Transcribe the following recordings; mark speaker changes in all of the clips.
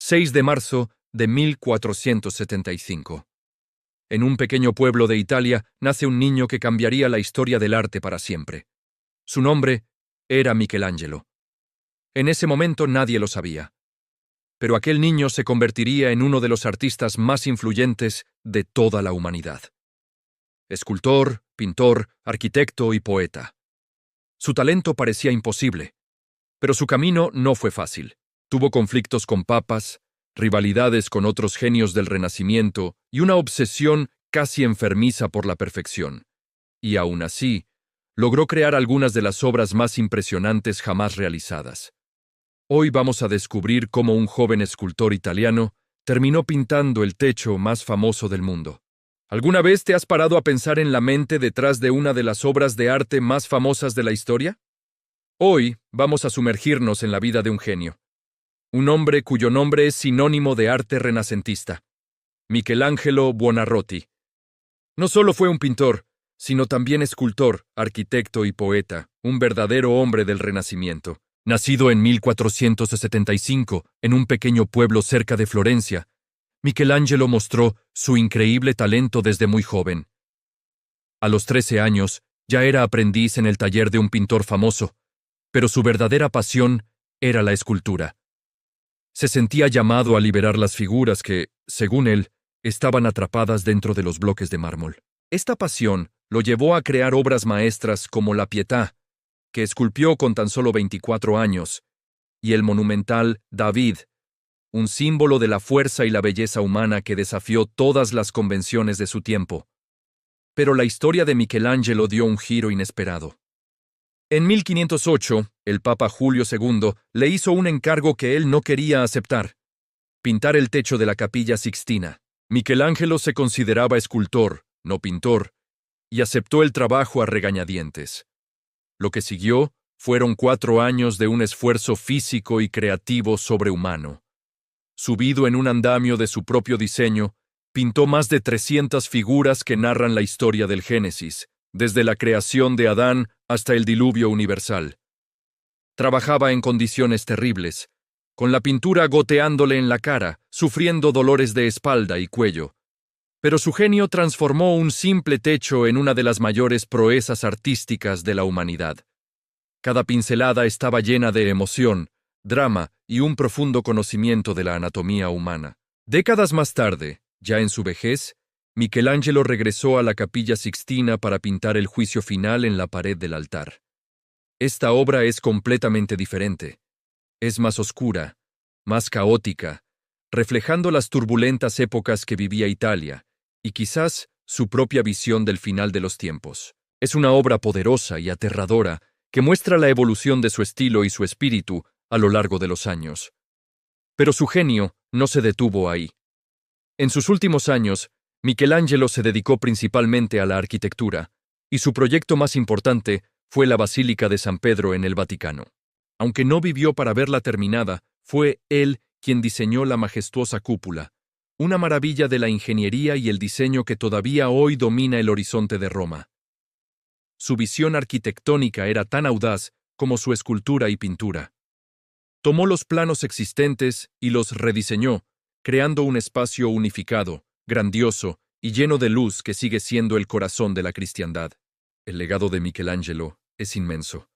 Speaker 1: 6 de marzo de 1475. En un pequeño pueblo de Italia nace un niño que cambiaría la historia del arte para siempre. Su nombre era Michelangelo. En ese momento nadie lo sabía. Pero aquel niño se convertiría en uno de los artistas más influyentes de toda la humanidad. Escultor, pintor, arquitecto y poeta. Su talento parecía imposible, pero su camino no fue fácil. Tuvo conflictos con papas, rivalidades con otros genios del Renacimiento y una obsesión casi enfermiza por la perfección. Y aún así, logró crear algunas de las obras más impresionantes jamás realizadas. Hoy vamos a descubrir cómo un joven escultor italiano terminó pintando el techo más famoso del mundo. ¿Alguna vez te has parado a pensar en la mente detrás de una de las obras de arte más famosas de la historia? Hoy vamos a sumergirnos en la vida de un genio. Un hombre cuyo nombre es sinónimo de arte renacentista. Michelangelo Buonarroti. No solo fue un pintor, sino también escultor, arquitecto y poeta, un verdadero hombre del Renacimiento. Nacido en 1475 en un pequeño pueblo cerca de Florencia, Michelangelo mostró su increíble talento desde muy joven. A los 13 años, ya era aprendiz en el taller de un pintor famoso, pero su verdadera pasión era la escultura. Se sentía llamado a liberar las figuras que, según él, estaban atrapadas dentro de los bloques de mármol. Esta pasión lo llevó a crear obras maestras como la Pietà, que esculpió con tan solo 24 años, y el monumental David, un símbolo de la fuerza y la belleza humana que desafió todas las convenciones de su tiempo. Pero la historia de Michelangelo dio un giro inesperado. En 1508, el Papa Julio II le hizo un encargo que él no quería aceptar: pintar el techo de la Capilla Sixtina. Michelangelo se consideraba escultor, no pintor, y aceptó el trabajo a regañadientes. Lo que siguió fueron 4 años de un esfuerzo físico y creativo sobrehumano. Subido en un andamio de su propio diseño, pintó más de 300 figuras que narran la historia del Génesis, desde la creación de Adán hasta el diluvio universal. Trabajaba en condiciones terribles, con la pintura goteándole en la cara, sufriendo dolores de espalda y cuello. Pero su genio transformó un simple techo en una de las mayores proezas artísticas de la humanidad. Cada pincelada estaba llena de emoción, drama y un profundo conocimiento de la anatomía humana. Décadas más tarde, ya en su vejez, Michelangelo regresó a la Capilla Sixtina para pintar el juicio final en la pared del altar. Esta obra es completamente diferente. Es más oscura, más caótica, reflejando las turbulentas épocas que vivía Italia, y quizás su propia visión del final de los tiempos. Es una obra poderosa y aterradora que muestra la evolución de su estilo y su espíritu a lo largo de los años. Pero su genio no se detuvo ahí. En sus últimos años, Michelangelo se dedicó principalmente a la arquitectura, y su proyecto más importante fue la Basílica de San Pedro en el Vaticano. Aunque no vivió para verla terminada, fue él quien diseñó la majestuosa cúpula, una maravilla de la ingeniería y el diseño que todavía hoy domina el horizonte de Roma. Su visión arquitectónica era tan audaz como su escultura y pintura. Tomó los planos existentes y los rediseñó, creando un espacio unificado, grandioso y lleno de luz que sigue siendo el corazón de la cristiandad. El legado de Michelangelo es inmenso.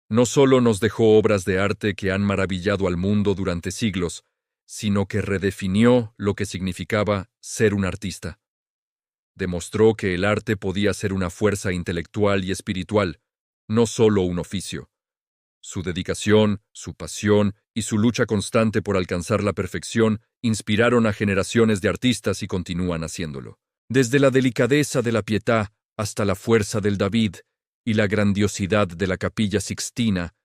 Speaker 1: No solo nos dejó obras de arte que han maravillado al mundo durante siglos, sino que redefinió lo que significaba ser un artista. Demostró que el arte podía ser una fuerza intelectual y espiritual, no solo un oficio. Su dedicación, su pasión y su lucha constante por alcanzar la perfección inspiraron a generaciones de artistas y continúan haciéndolo. Desde la delicadeza de la Pietà hasta la fuerza del David y la grandiosidad de la Capilla Sixtina,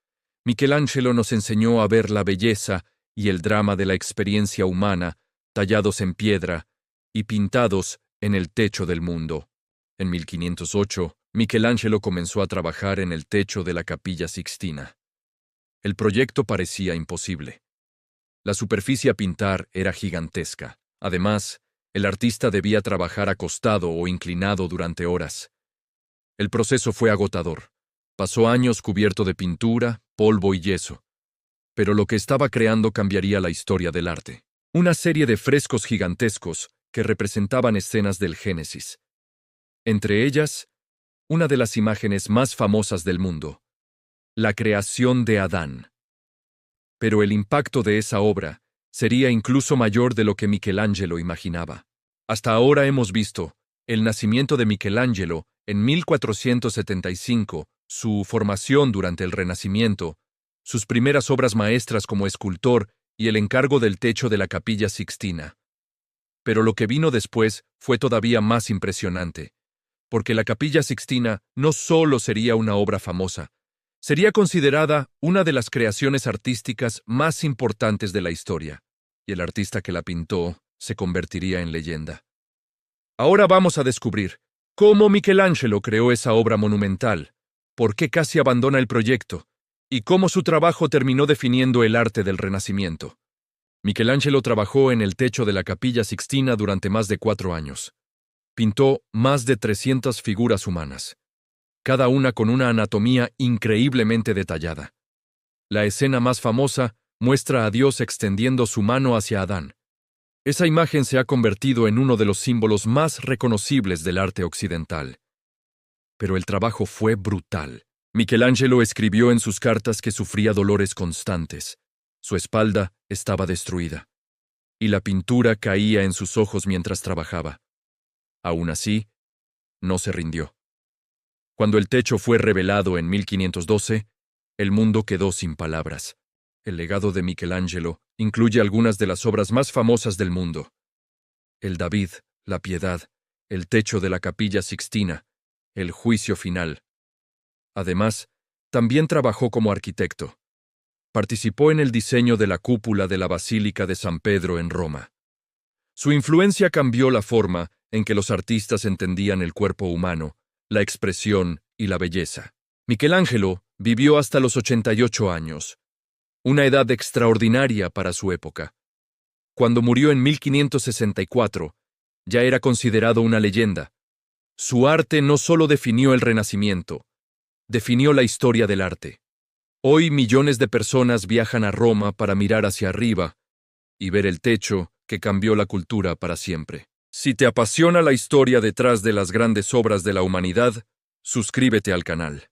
Speaker 1: Michelangelo nos enseñó a ver la belleza y el drama de la experiencia humana tallados en piedra y pintados en el techo del mundo. En 1508, Michelangelo comenzó a trabajar en el techo de la Capilla Sixtina. El proyecto parecía imposible. La superficie a pintar era gigantesca. Además, el artista debía trabajar acostado o inclinado durante horas. El proceso fue agotador. Pasó años cubierto de pintura, polvo y yeso. Pero lo que estaba creando cambiaría la historia del arte. Una serie de frescos gigantescos que representaban escenas del Génesis. Entre ellas, una de las imágenes más famosas del mundo, la creación de Adán. Pero el impacto de esa obra sería incluso mayor de lo que Michelangelo imaginaba. Hasta ahora hemos visto el nacimiento de Michelangelo en 1475, su formación durante el Renacimiento, sus primeras obras maestras como escultor y el encargo del techo de la Capilla Sixtina. Pero lo que vino después fue todavía más impresionante, porque la Capilla Sixtina no solo sería una obra famosa, sería considerada una de las creaciones artísticas más importantes de la historia, y el artista que la pintó se convertiría en leyenda. Ahora vamos a descubrir cómo Michelangelo creó esa obra monumental, por qué casi abandona el proyecto, y cómo su trabajo terminó definiendo el arte del Renacimiento. Michelangelo trabajó en el techo de la Capilla Sixtina durante más de 4 años. Pintó más de 300 figuras humanas, cada una con una anatomía increíblemente detallada. La escena más famosa muestra a Dios extendiendo su mano hacia Adán. Esa imagen se ha convertido en uno de los símbolos más reconocibles del arte occidental. Pero el trabajo fue brutal. Michelangelo escribió en sus cartas que sufría dolores constantes. Su espalda estaba destruida, y la pintura caía en sus ojos mientras trabajaba. Aún así, no se rindió. Cuando el techo fue revelado en 1512, el mundo quedó sin palabras. El legado de Michelangelo incluye algunas de las obras más famosas del mundo: el David, la Piedad, el techo de la Capilla Sixtina, el Juicio Final. Además, también trabajó como arquitecto. Participó en el diseño de la cúpula de la Basílica de San Pedro en Roma. Su influencia cambió la forma en que los artistas entendían el cuerpo humano, la expresión y la belleza. Michelangelo vivió hasta los 88 años, una edad extraordinaria para su época. Cuando murió en 1564, ya era considerado una leyenda. Su arte no solo definió el Renacimiento, definió la historia del arte. Hoy millones de personas viajan a Roma para mirar hacia arriba y ver el techo que cambió la cultura para siempre. Si te apasiona la historia detrás de las grandes obras de la humanidad, suscríbete al canal.